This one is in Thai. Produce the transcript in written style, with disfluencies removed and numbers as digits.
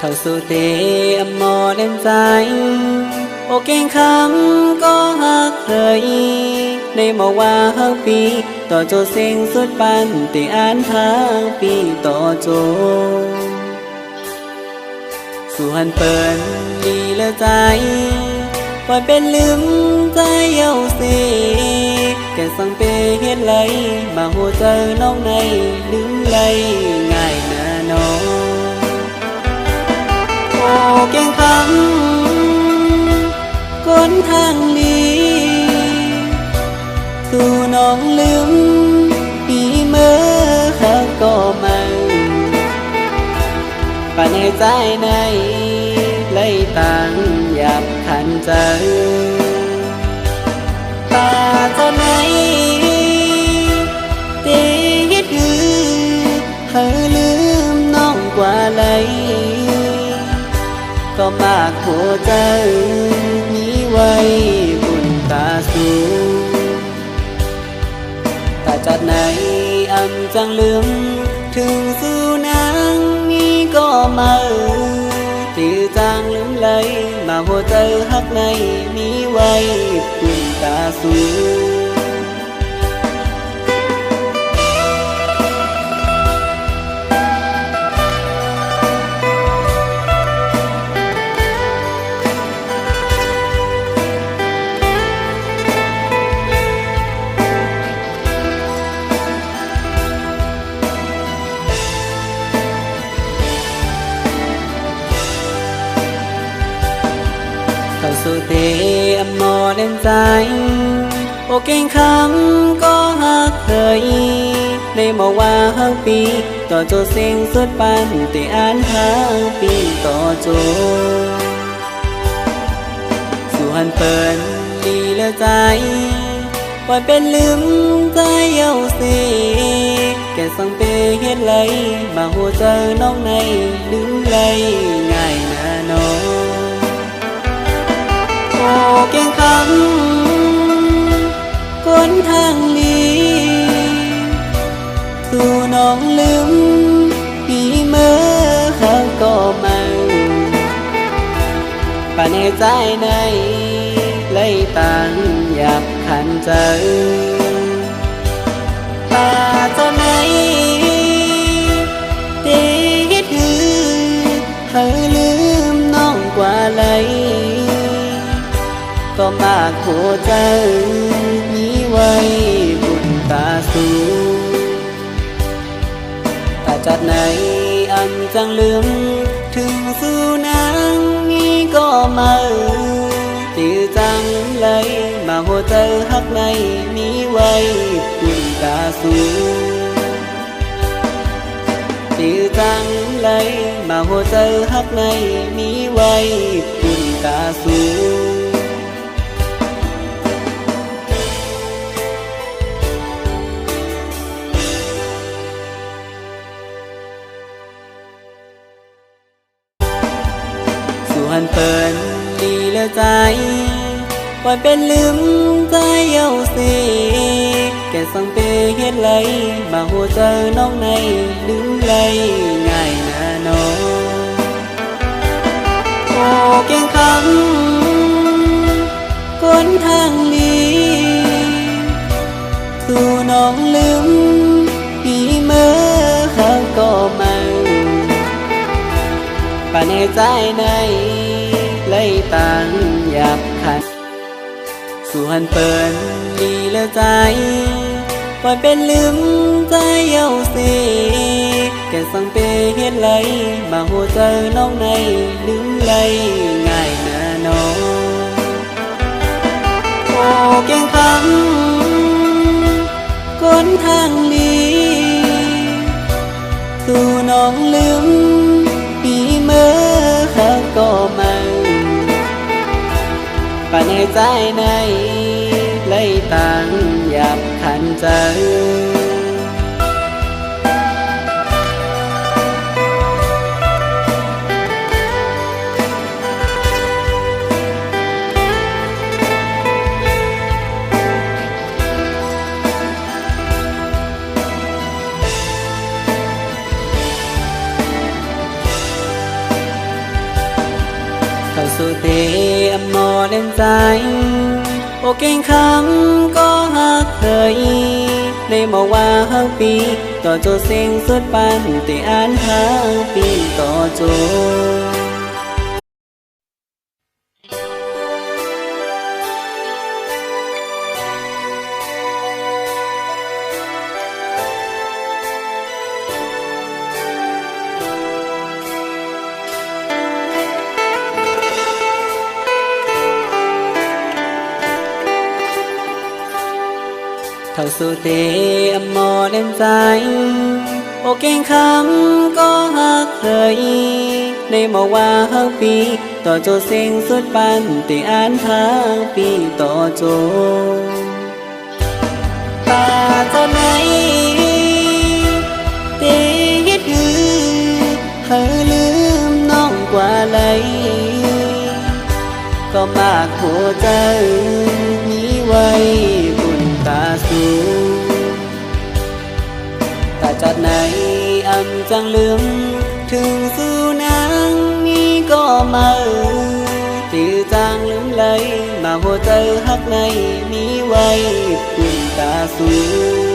เข้าสู่เตอมอเล่นใจโอเก่งคำก็หักเคยในบอกว่าฮักปีต่อโจเสียงสุดปันตีอ่านทางปีต่อโจสู่หันเปินดีเลือใจปล่อยเป็นลืมใจเย้าเสแก่สังเปเฮ็ดไหลมาหัวใจน้องในลืมไหลง่ายนะน้องโอ้เก่งคำก้นทางลีสู่น้องลืมปีเมื่อเขาก็มันป่าในใจในเลยต่างอยากขันใจป่าเจ้าไหนเตฮิดหือเธอลืมน้องกว่าไหลก็มากหัวใจนี้ไว้บุญตาสูตาจัดไหนอำจังลืมถึงสู่นางนี้ก็มาจือจางลืมไหลมาหัวใจฮักในมีไว้บุญตาสูเข้าสู่เตอมอเล่นใจโอเก่งคำก็หักเคยในบอกว่าฮักปีต่อโจเสียงสุดปันตีอ่านทางปีต่อโจสู่หันเปินดีเลือใจปล่อยเป็นลืมใจเย้าเสแก่สังเปเฮ็ดไหลมาหัวใจน้องในลืมไหลง่ายนะน้องโอ้เก่งคำก้นทางลีสู่น้องลืมปีเมื่อเขาก็มันป่าในใจในเลยต่างอยากขันใจป่าเจ้าไหนเตฮิดหือเธอลืมน้องกว่าไหลก็มากหัวใจนี้ไว้บุญตาสูตาจัดไหนอำจังลืมถึงสู่นางนี้ก็มาจือจังไหลมาหัวใจฮักในมีไว้บุญตาสูจือจังไหลมาหัวใจฮักในมีไว้บุญตาสูสู่หันเปินดีเลือใจปล่อยเป็นลืมใจเย้าเสแก่สังเปเฮ็ดไหลมาหัวใจน้องในลืมไหลง่ายนะน้องโอ้เก่งคำก้นทางลีสู่น้องลืมปีเมื่อเขาก็มันป่าในใจในเลยต่างอยากขัดสู่หันเปินดีเลือใจปล่อยเป็นลืมใจเย้าเสแก่สังเปเฮ็ดไหลมาหัวใจน้องในลืมไหลง่ายนะน้องโอ้เก่งคำก้นทางลีสู่น้องลืมปีเมื่อเขาก็มันป่าในใจในเลยต่างอยากขันใจ เล่นใจโอเก่งคำก็หักเคยในบอกว่าหักปีต่อโจเสียงสุดปันแต่อ่านหักปีต่อโจทางสุเตอมอเล่นใจโอเก่งคำก็หักเคยในบอกว่าหักปีต่อโจเสียงสุดปันแต่อ่านหักปีต่อโจตาตอนไหนเตยิดหือเธอลืมน้องกว่าไหลก็มากหัวใจมีไว้บุญตาสูตาจอดไหนอำจังลืมถึงสู่นางนี้ก็มาตื่อจางลืมเลยมาหัวใจหักในมีไว้บุญตาสู